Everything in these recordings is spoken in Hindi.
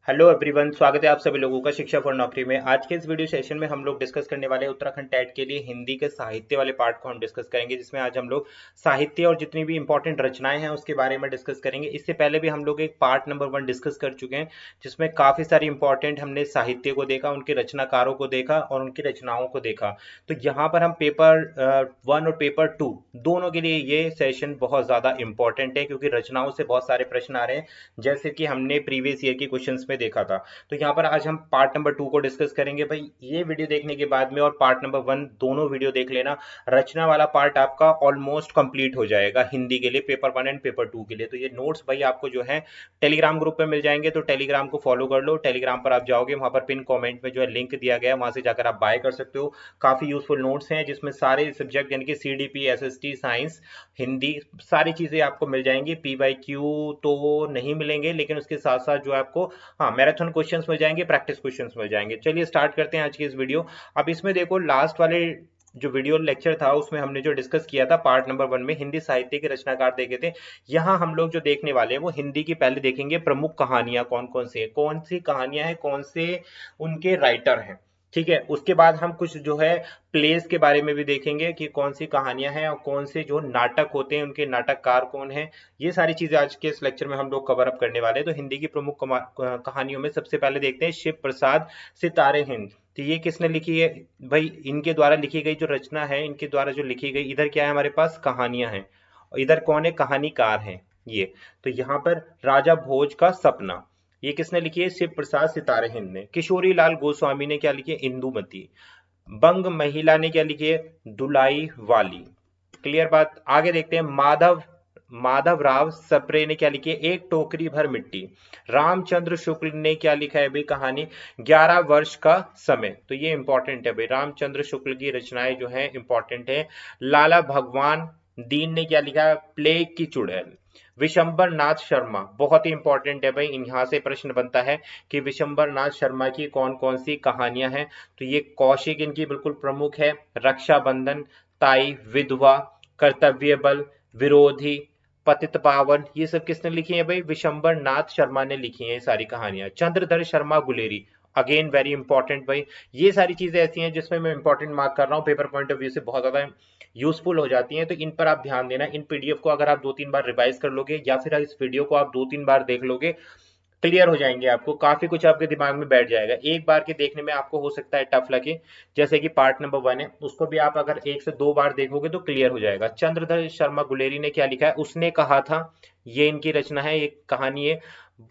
हेलो एवरीवन, स्वागत है आप सभी लोगों का शिक्षा फॉर नौकरी में। आज के इस वीडियो सेशन में हम लोग डिस्कस करने वाले हैं उत्तराखंड टेट के लिए हिंदी के साहित्य वाले पार्ट को हम डिस्कस करेंगे, जिसमें आज हम लोग साहित्य और जितनी भी इंपॉर्टेंट रचनाएं हैं उसके बारे में डिस्कस करेंगे। इससे पहले भी हम लोग एक पार्ट नंबर 1 डिस्कस कर चुके हैं, जिसमें काफी सारी इंपॉर्टेंट हमने साहित्य को देखा, उनके रचनाकारों को देखा और उनकी रचनाओं को देखा। तो यहाँ पर हम पेपर 1 और पेपर 2 दोनों के लिए ये सेशन बहुत ज्यादा इंपॉर्टेंट है, क्योंकि रचनाओं से बहुत सारे प्रश्न आ रहे हैं, जैसे कि हमने प्रीवियस ईयर के क्वेश्चंस में देखा था। तो यहाँ पर आज हम पार्ट नंबर 2 को डिस्कस करेंगे। भाई ये वीडियो देखने के बाद में और पार्ट नंबर 1 दोनों वीडियो देख लेना, रचना वाला पार्ट आपका ऑलमोस्ट कंप्लीट हो जाएगा हिंदी के लिए, पेपर 1 एंड पेपर 2 के लिए। तो ये नोट्स भाई आपको जो है टेलीग्राम ग्रुप पे मिल जाएंगे, तो टेलीग्राम को फॉलो कर लो। टेलीग्राम पर आप जाओगे, वहां पर पिन कॉमेंट में जो है लिंक दिया गया है, वहां से जाकर आप बाय कर सकते हो। काफी यूजफुल नोट्स हैं, जिसमें सारे सब्जेक्ट यानी कि सीडीपी, एसएसटी, साइंस, हिंदी, सारी चीजें आपको मिल जाएंगी। पीवाईक्यू तो नहीं मिलेंगे, लेकिन उसके साथ साथ जो आपको मैराथन क्वेश्चंस मिल जाएंगे, प्रैक्टिस क्वेश्चंस मिल जाएंगे। चलिए स्टार्ट करते हैं आज की इस वीडियो। अब इसमें देखो, लास्ट वाले जो वीडियो लेक्चर था उसमें हमने जो डिस्कस किया था पार्ट नंबर 1 में हिंदी साहित्य के रचनाकार देखे थे। यहाँ हम लोग जो देखने वाले हैं वो हिंदी की पहले देखेंगे प्रमुख कहानियां कौन कौन सी है, कौन सी कहानियां हैं, कौन से उनके राइटर हैं। ठीक है, उसके बाद हम कुछ जो है प्लेस के बारे में भी देखेंगे कि कौन सी कहानियां हैं और कौन से जो नाटक होते हैं उनके नाटककार कौन है। ये सारी चीजें आज के इस लेक्चर में हम लोग कवर अप करने वाले हैं। तो हिंदी की प्रमुख कहानियों में सबसे पहले देखते हैं शिव प्रसाद सितारे हिंद। तो ये किसने लिखी है भाई? इनके द्वारा लिखी गई जो रचना है, इनके द्वारा जो लिखी गई, इधर क्या है हमारे पास कहानियां हैं और इधर कौन है, कहानीकार हैं ये। तो यहाँ पर राजा भोज का सपना, ये किसने लिखी है? शिव प्रसाद सितारे हिंद ने। किशोरी लाल गोस्वामी ने क्या लिखी है? इंदुमती। बंग महिला ने क्या लिखी है? दुलाई वाली। क्लियर बात। आगे देखते हैं माधव माधव राव सप्रे ने क्या लिखी है? एक टोकरी भर मिट्टी। रामचंद्र शुक्ल ने क्या लिखा है भाई कहानी? 11 वर्ष का समय। तो ये इंपॉर्टेंट है भाई, रामचंद्र शुक्ल की रचनाएं जो है इंपॉर्टेंट है। लाला भगवान दीन ने क्या लिखा है? प्लेग की चुड़ैल। विशंबर नाथ शर्मा, बहुत ही इंपॉर्टेंट है भाई, यहाँ से प्रश्न बनता है कि विशंबर नाथ शर्मा की कौन कौन सी कहानियां हैं। तो ये कौशिक इनकी बिल्कुल प्रमुख है। रक्षाबंधन, ताई, विधवा, कर्तव्य बल, विरोधी, पतित पावन, ये सब किसने लिखी है भाई? विशंबर नाथ शर्मा ने लिखी है ये सारी कहानियां। Chandradhar Sharma Guleri, again very important भाई। ये सारी चीजें ऐसी हैं जिसमें मैं इंपॉर्टेंट मार्क कर रहा हूँ, पेपर पॉइंट ऑफ व्यू से बहुत ज्यादा यूजफुल हो जाती हैं। तो इन पर आप ध्यान देना। इन पीडीएफ को अगर आप 2-3 बार रिवाइज कर लोगे या फिर इस वीडियो को आप 2-3 बार देख लोगे, क्लियर हो जाएंगे आपको, काफी कुछ आपके दिमाग में बैठ जाएगा। एक बार के देखने में आपको हो सकता है टफ लगे, जैसे कि पार्ट नंबर 1 है, उसको भी आप अगर 1 से 2 बार देखोगे तो क्लियर हो जाएगा। चंद्रधर शर्मा गुलेरी ने क्या लिखा है? उसने कहा था, ये इनकी रचना है, एक कहानी है।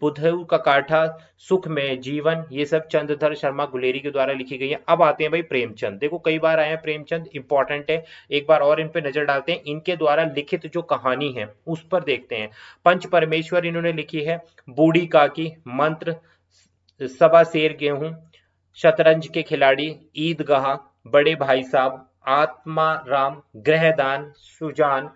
बुद्धू का काठा, सुख में जीवन, ये सब चंद्रधर शर्मा गुलेरी के द्वारा लिखी गई है। अब आते हैं भाई प्रेमचंद। देखो कई बार आए हैं प्रेमचंद, इंपॉर्टेंट है, एक बार और इन पे नजर डालते हैं। इनके द्वारा लिखित जो कहानी है उस पर देखते हैं। पंच परमेश्वर इन्होंने लिखी है। बूढ़ी काकी, मंत्र, सवा शेर गेहूं, शतरंज के खिलाड़ी, ईदगाह, बड़े भाई साहब, आत्मा राम, ग्रहदान, सुजान,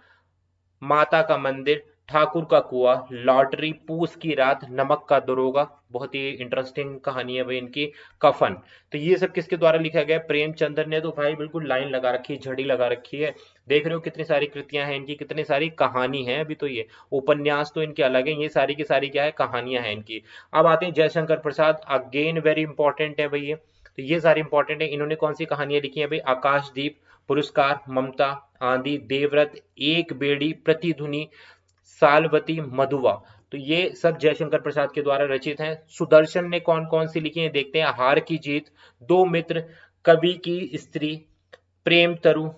माता का मंदिर, ठाकुर का कुआं, लॉटरी, पूस की रात, नमक का दरोगा, बहुत ही इंटरेस्टिंग कहानी है भाई इनकी। कफन। तो ये सब किसके द्वारा लिखा गया? प्रेमचंद्र ने। तो भाई बिल्कुल लाइन लगा रखी है, झड़ी लगा रखी है। देख रहे हो कितनी सारी कृतियां हैं इनकी, कितनी सारी कहानी है। अभी तो ये उपन्यास तो इनके अलग है, ये सारी की सारी क्या है? कहानियां हैं इनकी। अब आते हैं Jaishankar Prasad, again very important है भाई ये। तो ये सारी इंपॉर्टेंट है। इन्होंने कौन सी कहानियां लिखी है भाई? आकाशदीप, पुरस्कार, ममता, आंधी, देवव्रत, एक बेड़ी, प्रतिध्वनि, सालवती, मधुआ। तो ये सब जयशंकर प्रसाद के द्वारा रचित हैं। सुदर्शन ने कौन कौन सी लिखी है देखते हैं। हार की जीत, दो मित्र, कवि की स्त्री, प्रेम तरु,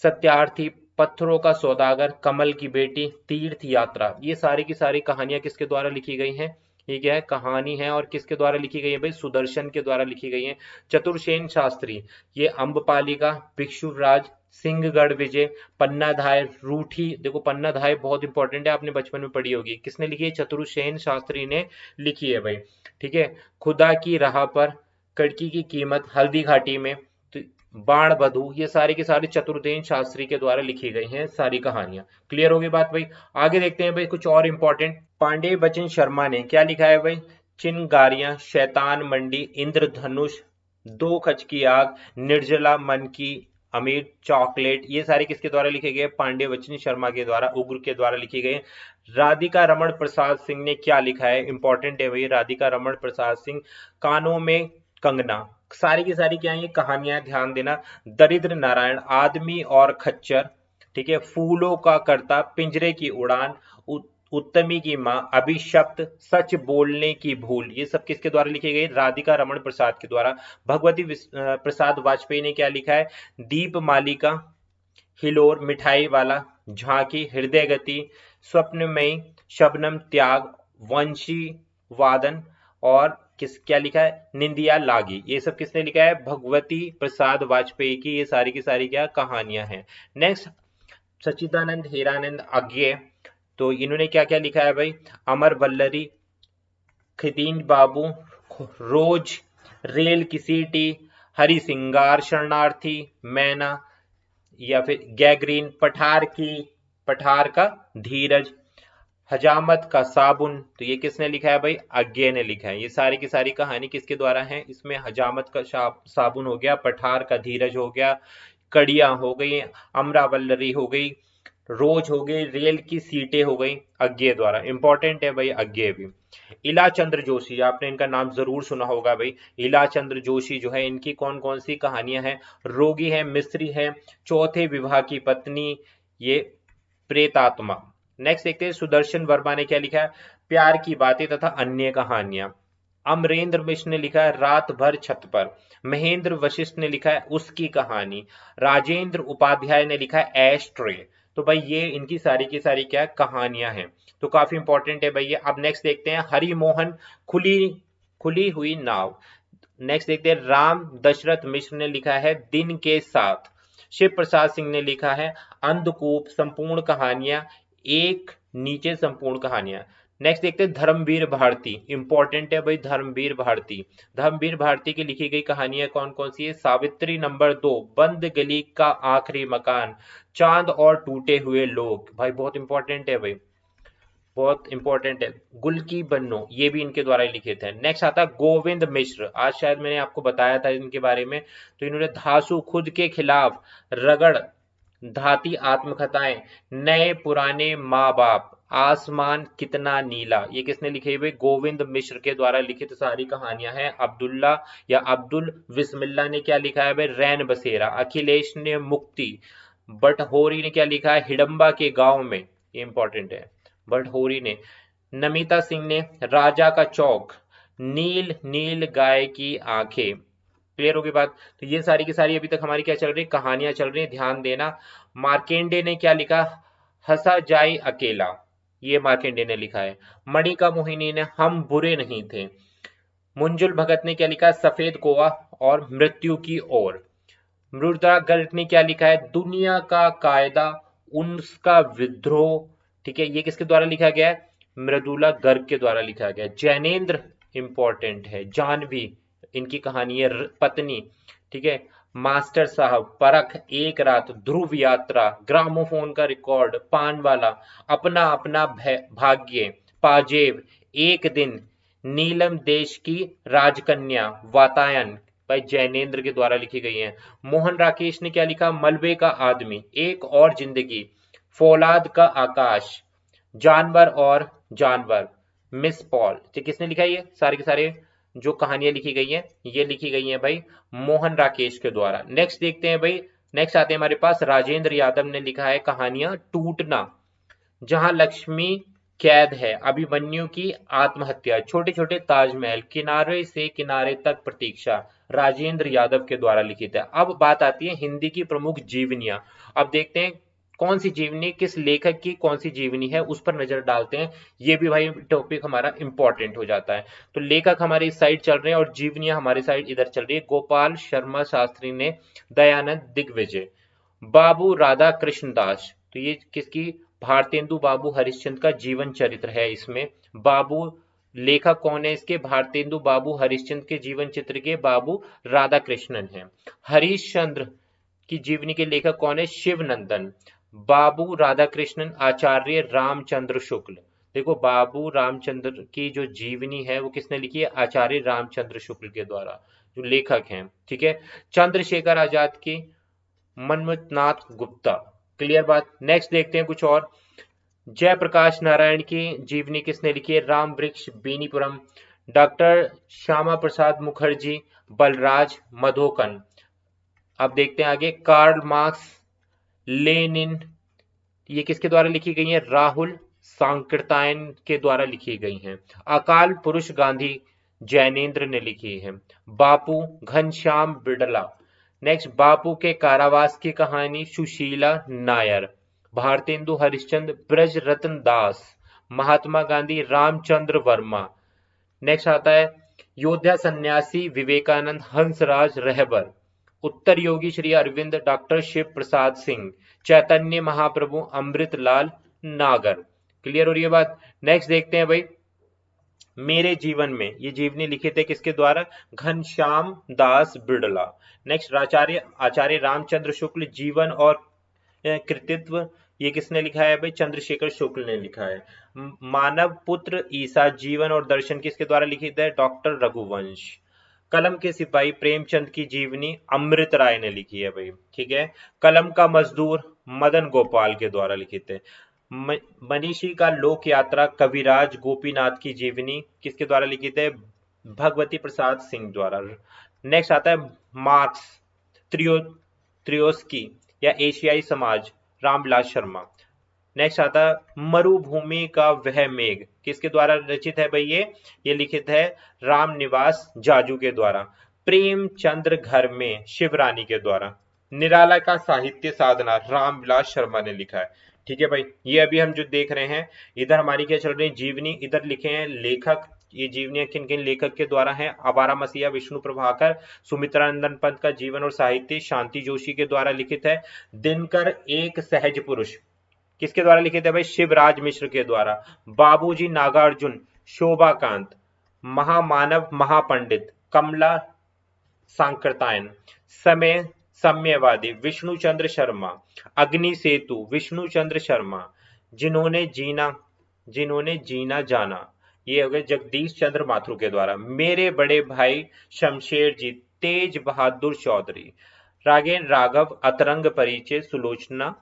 सत्यार्थी, पत्थरों का सौदागर, कमल की बेटी, तीर्थ यात्रा। ये सारी की सारी कहानियां किसके द्वारा लिखी गई हैं? ये क्या है? कहानी है। और किसके द्वारा लिखी गई है भाई? सुदर्शन के द्वारा लिखी गई है। चतुर्सेन शास्त्री, ये अम्बपालिका, भिक्षुराज, सिंहगढ़ विजय, पन्नाधाय, रूठी। देखो पन्नाधाय बहुत इंपॉर्टेंट है, आपने बचपन में पढ़ी होगी। किसने लिखी है? चतुर्सेन शास्त्री ने लिखी है भाई। ठीक है। खुदा की राह पर, कड़की की कीमत, हल्दी घाटी में, तो बाण बधू, ये सारी की सारी चतुर्सेन शास्त्री के द्वारा लिखी गई हैं सारी कहानियां। क्लियर होगी बात भाई? आगे देखते हैं भाई कुछ और इंपॉर्टेंट। पांडे बचन शर्मा ने क्या लिखा है भाई? चिनगारियां, शैतान मंडी, इंद्रधनुष, दो खच की आग, निर्जला मन की अमीर चॉकलेट, ये सारे किसके द्वारा लिखे गए? पांडे वचनी शर्मा के द्वारा, उग्र के द्वारा लिखे गए। राधिका रमण प्रसाद सिंह ने क्या लिखा है? इंपॉर्टेंट है भाई, राधिका रमण प्रसाद सिंह, कानों में कंगना। सारी की सारी क्या है? ये कहानियां, ध्यान देना। दरिद्र नारायण, आदमी और खच्चर, ठीक है, फूलों का करता, पिंजरे की उड़ान, उत्तमी की मां, अभिशप्त, सच बोलने की भूल, ये सब किसके द्वारा लिखे गए? राधिका रमण प्रसाद के द्वारा। भगवती प्रसाद वाजपेयी ने क्या लिखा है? दीप मालिका, हिलोर, मिठाई वाला, झांकी, हृदय गति, स्वप्नमयी, शबनम, त्याग, वंशी वादन, और किस क्या लिखा है? निंदिया लागी। ये सब किसने लिखा है? भगवती प्रसाद वाजपेयी की ये सारी की सारी क्या कहानियां हैं। नेक्स्ट, सच्चिदानंद हीरानंद अज्ञे, तो इन्होंने क्या क्या लिखा है भाई? अमर वल्लरी, खिदीन बाबू, रोज, रेल की सीटी, हरि सिंगार, शरणार्थी, मैना, या फिर गैग्रीन, पठार का धीरज, हजामत का साबुन, तो ये किसने लिखा है भाई? अज्ञे ने लिखा है। ये सारी की सारी कहानी किसके द्वारा है? इसमें हजामत का साबुन हो गया, पठार का धीरज हो गया, कड़ियां हो गई, अमरावल्लरी हो गई, रोज हो गई, रेल की सीटें हो गई, अज्ञे द्वारा। इंपॉर्टेंट है भाई अज्ञे भी। इला चंद्र जोशी, आपने इनका नाम जरूर सुना होगा भाई। इला चंद्र जोशी जो है, इनकी कौन कौन सी कहानियां हैं? रोगी है, मिस्त्री है, चौथे विवाह की पत्नी, ये प्रेतात्मा। नेक्स्ट देखते हैं, सुदर्शन वर्मा ने क्या लिखा है? प्यार की बातें तथा अन्य कहानियां। अमरेंद्र मिश्र ने लिखा है रात भर छत पर। महेंद्र वशिष्ठ ने लिखा है उसकी कहानी। राजेंद्र उपाध्याय ने लिखा है ऐश ट्रे। तो भाई ये इनकी सारी की सारी क्या कहानियां हैं, तो काफी इंपॉर्टेंट है भाई ये। अब नेक्स्ट देखते हैं, हरिमोहन, खुली खुली हुई नाव। नेक्स्ट देखते हैं, राम दशरथ मिश्र ने लिखा है दिन के साथ। शिव प्रसाद सिंह ने लिखा है अंधकूप, संपूर्ण कहानियां, एक नीचे संपूर्ण कहानियां। नेक्स्ट देखते हैं, धर्मवीर भारती, इंपॉर्टेंट है भाई धर्मवीर भारती। धर्मवीर भारती की लिखी गई कहानियां कौन कौन सी है? सावित्री नंबर 2, बंद गली का आखिरी मकान, चांद और टूटे हुए लोग, भाई बहुत इंपॉर्टेंट है भाई, बहुत इंपॉर्टेंट है। गुल की बन्नो, ये भी इनके द्वारा ही लिखे थे। नेक्स्ट आता गोविंद मिश्र, आज शायद मैंने आपको बताया था इनके बारे में। तो इन्होंने धासु, खुद के खिलाफ, रगड़, धाती आत्मकथाएं, नए पुराने माँ बाप, आसमान कितना नीला, ये किसने लिखे हुए? गोविंद मिश्र के द्वारा लिखित सारी कहानियां हैं। अब्दुल्ला या अब्दुल बिस्मिल्ला ने क्या लिखा है भाई? रैन बसेरा। अखिलेश ने मुक्ति। बटहोरी ने क्या लिखा है? हिडम्बा के गांव में, ये इंपॉर्टेंट है, बटहोरी ने। नमिता सिंह ने राजा का चौक, नील नील गाय की आंखें। क्लियर होगी बात? तो ये सारी की सारी अभी तक हमारी क्या चल रही है? कहानियां चल रही है, ध्यान देना। मार्केंडे ने क्या लिखा? हंसा जाए अकेला, ये मार्केंडे ने लिखा है। मणिका मोहिनी ने हम बुरे नहीं थे। मुंजुल भगत ने क्या लिखा? सफेद कोवा और मृत्यु की ओर। मृदा गर्ग ने क्या लिखा है? दुनिया का कायदा, उसका विद्रोह। ठीक है, ये किसके द्वारा लिखा गया है? मृदुला गर्ग के द्वारा लिखा गया। जैनेन्द्र इंपॉर्टेंट है। जानवी इनकी कहानी है, पत्नी। ठीक है, मास्टर साहब, परख, एक रात, ध्रुव यात्रा, ग्रामोफोन का रिकॉर्ड, पानवाला, अपना अपना भाग्य, पाजेब, एक दिन, नीलम देश की राजकन्या, वातायन, भाई जैनेन्द्र के द्वारा लिखी गई है। मोहन राकेश ने क्या लिखा? मलबे का आदमी, एक और जिंदगी, फौलाद का आकाश, जानवर और जानवर, मिस पॉल। तो किसने लिखा है? ये सारे के सारे जो कहानियां लिखी गई हैं, ये लिखी गई हैं भाई मोहन राकेश के द्वारा। नेक्स्ट देखते हैं भाई, नेक्स्ट आते हैं हमारे पास, राजेंद्र यादव ने लिखा है कहानियां टूटना, जहां लक्ष्मी कैद है, अभिमन्यु की आत्महत्या, छोटे छोटे ताजमहल, किनारे से किनारे तक प्रतीक्षा, राजेंद्र यादव के द्वारा लिखित है। अब बात आती है हिंदी की प्रमुख जीवनियां। अब देखते हैं कौन सी जीवनी, किस लेखक की कौन सी जीवनी है, उस पर नजर डालते हैं। ये भी भाई टॉपिक हमारा इंपॉर्टेंट हो जाता है। तो लेखक हमारे इस साइड चल रहे हैं और जीवनियां हमारी साइड इधर चल रही है। गोपाल शर्मा शास्त्री ने दयानंद दिग्विजय। बाबू राधा कृष्ण दास, तो ये किसकी? भारतेंदु बाबू हरिश्चंद्र का जीवन चरित्र है इसमें। बाबू लेखक कौन है इसके? भारतेंदु बाबू हरिश्चंद्र के जीवन चित्र के बाबू राधा कृष्णन है। हरिश्चंद्र की जीवनी के लेखक कौन है? शिवनंदन। बाबू राधाकृष्णन आचार्य रामचंद्र शुक्ल। देखो बाबू रामचंद्र की जो जीवनी है वो किसने लिखी है? आचार्य रामचंद्र शुक्ल के द्वारा, जो लेखक हैं। ठीक है, चंद्रशेखर आजाद की मनमथनाथ गुप्ता। क्लियर बात। नेक्स्ट देखते हैं कुछ और। जयप्रकाश नारायण की जीवनी किसने लिखी है? राम वृक्ष बेनीपुरम, डॉक्टर श्यामा प्रसाद मुखर्जी, बलराज मधोकन। अब देखते हैं आगे। कार्ल मार्क्स, लेनिन, ये किसके द्वारा लिखी गई है? राहुल सांकृत्यायन के द्वारा लिखी गई हैं। अकाल पुरुष गांधी, जैनेन्द्र ने लिखी है। बापू, घनश्याम बिड़ला। नेक्स्ट, बापू के कारावास की कहानी, सुशीला नायर। भारतेंदु हरिश्चंद्र, ब्रज रतन दास। महात्मा गांधी, रामचंद्र वर्मा। नेक्स्ट आता है योद्धा सन्यासी विवेकानंद, हंसराज रहबर। उत्तर योगी श्री अरविंद, डॉक्टर शिव प्रसाद सिंह। चैतन्य महाप्रभु, अमृतलाल नागर। क्लियर हो रही है बात। नेक्स्ट देखते हैं भाई, मेरे जीवन में, ये जीवनी लिखित है किसके द्वारा? घनश्याम दास बिड़ला। नेक्स्ट, आचार्य आचार्य रामचंद्र शुक्ल, जीवन और कृतित्व, ये किसने लिखा है भाई? चंद्रशेखर शुक्ल ने लिखा है। मानव पुत्र ईसा, जीवन और दर्शन किसके द्वारा लिखित है? डॉक्टर रघुवंश। कलम के सिपाही, प्रेमचंद की जीवनी अमृत राय ने लिखी है भाई। ठीक है। कलम का मजदूर, मदन गोपाल के द्वारा लिखित है। मनीषी का लोक यात्रा, कविराज गोपीनाथ की जीवनी किसके द्वारा लिखित है? भगवती प्रसाद सिंह द्वारा। नेक्स्ट आता है मार्क्स, त्रियोस्की या एशियाई समाज, रामविलास शर्मा। नेक्स्ट आता है मरुभूमि का वह मेघ, किसके द्वारा रचित है भाई? ये लिखित है रामनिवास जाजू के द्वारा। प्रेमचंद्र घर में, शिवरानी के द्वारा। निराला का साहित्य साधना, रामविलास शर्मा ने लिखा है। ठीक है भाई। ये अभी हम जो देख रहे हैं, इधर हमारी क्या चल रही है? जीवनी। इधर लिखे हैं लेखक। ये जीवनियां किन किन लेखक के द्वारा है? आवारा मसीहा विष्णु प्रभाकर, सुमित्रानंदन पंत का जीवन और साहित्य शांति जोशी के द्वारा लिखित है। दिनकर एक सहज पुरुष किसके द्वारा लिखे थे भाई? शिवराज मिश्र के द्वारा। बाबूजी नागार्जुन, शोभाकांत। महामानव महापंडित, कमला सांकृत्यायन। समय साम्यवादी, विष्णु चंद्र शर्मा। अग्नि सेतु, विष्णु चंद्र शर्मा। जिन्होंने जीना जाना, ये हो गए जगदीश चंद्र माथुर के द्वारा। मेरे बड़े भाई शमशेर जी, तेज बहादुर चौधरी। रागेन राघव, अतरंग परिचय, सुलोचना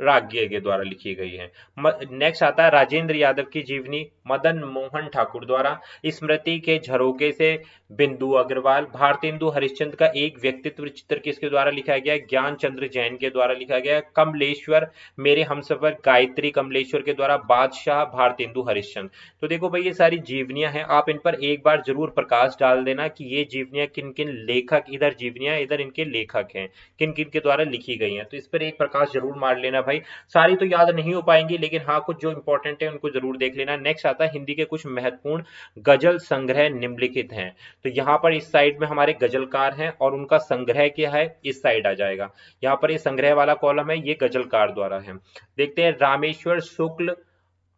राज्ञ के द्वारा लिखी गई है। नेक्स्ट आता है राजेंद्र यादव की जीवनी, मदन मोहन ठाकुर द्वारा। स्मृति के झरोके से, बिंदु अग्रवाल। भारतेंदु हरिश्चंद्र का एक व्यक्तित्व चित्र किसके द्वारा लिखा गया? ज्ञान चंद्र जैन के द्वारा लिखा गया। कमलेश्वर, मेरे हमसफर, गायत्री कमलेश्वर के द्वारा। बादशाह, भारतेंदु हरिश्चंद्र। तो देखो भाई, ये सारी जीवनियां हैं, आप इन पर एक बार जरूर प्रकाश डाल देना कि ये जीवनियां किन किन लेखक, इधर जीवनियां, इधर इनके लेखक हैं, किन किन के द्वारा लिखी गई हैं। तो इस पर एक प्रकाश जरूर मार लेना भाई। सारी तो याद नहीं हो पाएंगी, लेकिन हाँ, कुछ जो इंपॉर्टेंट है उनको जरूर देख लेना। नेक्स्ट आता है हिंदी के कुछ महत्वपूर्ण गजल संग्रह निम्नलिखित हैं। तो यहाँ पर इस साइड में हमारे गजलकार हैं और उनका संग्रह क्या है, इस साइड आ जाएगा। यहाँ पर ये संग्रह वाला कॉलम है, ये गजलकार द्वारा है। देखते हैं रामेश्वर शुक्ल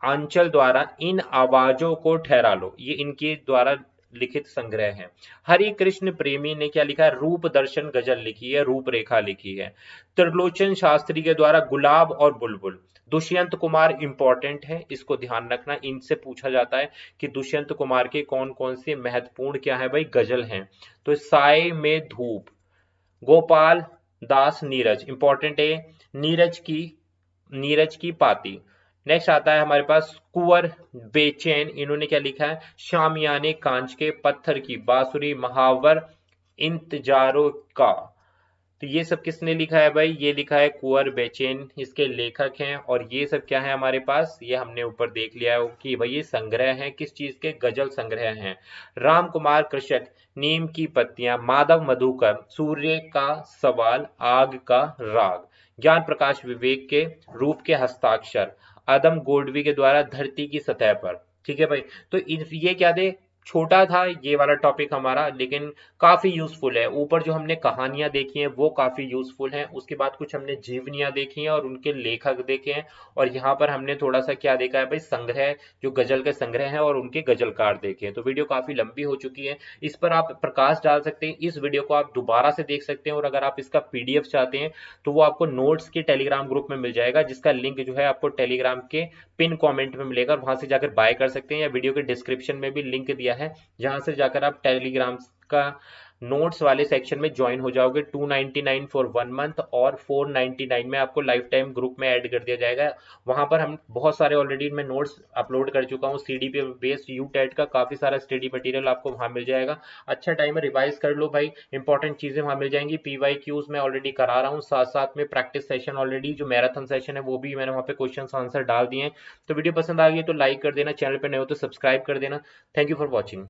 आंचल द्वारा इन आवाजों को ठहरा लो, ये इनके द्वारा लिखित संग्रह है। हरि कृष्ण प्रेमी ने क्या लिखा है? रूप दर्शन गजल लिखी है, रूपरेखा लिखी है। त्रिलोचन शास्त्री के द्वारा गुलाब और बुलबुल। दुष्यंत कुमार इंपॉर्टेंट है, इसको ध्यान रखना, इनसे पूछा जाता है कि दुष्यंत कुमार के कौन कौन से महत्वपूर्ण क्या है भाई गजल हैं। तो साय में धूप, गोपाल दास नीरज इंपॉर्टेंट है। नीरज की पाती। नेक्स्ट आता है हमारे पास कुंवर बेचैन, इन्होंने क्या लिखा है? शामियाने कांच के, पत्थर की बांसुरी, महावर इंतजारों का। तो ये सब किसने लिखा है भाई? ये लिखा है कुंवर बेचैन, इसके लेखक हैं। और ये सब क्या है हमारे पास? ये हमने ऊपर देख लिया है कि भाई ये संग्रह है, किस चीज के? गजल संग्रह हैं। राम कुमार कृषक, नीम की पत्तियां। माधव मधुकर, सूर्य का सवाल, आग का राग। ज्ञान प्रकाश विवेक के, रूप के हस्ताक्षर। आदम गोडवी के द्वारा धरती की सतह पर। ठीक है भाई। तो ये क्या दे, छोटा था ये वाला टॉपिक हमारा, लेकिन काफी यूजफुल है। ऊपर जो हमने कहानियां देखी हैं वो काफी यूजफुल हैं, उसके बाद कुछ हमने जीवनियां देखी हैं और उनके लेखक देखे हैं, और यहाँ पर हमने थोड़ा सा क्या देखा है भाई? संग्रह, जो गजल के संग्रह हैं और उनके गजलकार देखे हैं। तो वीडियो काफी लंबी हो चुकी है, इस पर आप प्रकाश डाल सकते हैं। इस वीडियो को आप दोबारा से देख सकते हैं, और अगर आप इसका पीडीएफ चाहते हैं तो वो आपको नोट्स के टेलीग्राम ग्रुप में मिल जाएगा, जिसका लिंक जो है आपको टेलीग्राम के पिन कमेंट में मिलेगा, वहां से जाकर बाय कर सकते हैं, या वीडियो के डिस्क्रिप्शन में भी लिंक दिया है, जहां से जाकर आप टेलीग्राम का नोट्स वाले सेक्शन में ज्वाइन हो जाओगे। 299 फॉर 1 मंथ और 499 में आपको लाइफ टाइम ग्रुप में ऐड कर दिया जाएगा। वहां पर हम बहुत सारे ऑलरेडी मैं नोट्स अपलोड कर चुका हूँ, सीडी पे बेस्ड यूटेट का काफी सारा स्टडी मटेरियल आपको वहां मिल जाएगा। अच्छा टाइम है, रिवाइज कर लो भाई, इंपॉर्टेंट चीजें वहां मिल जाएंगी। पीवाईक्यूज मैं ऑलरेडी करा रहा हूँ, साथ साथ में प्रैक्टिस सेशन ऑलरेडी जो मैराथन सेशन है वो भी मैंने वहां पे क्वेश्चन आंसर डाल दिए हैं। तो वीडियो पसंद आ गई तो लाइक कर देना, चैनल पर नए हो तो सब्सक्राइब कर देना। Thank you for watching.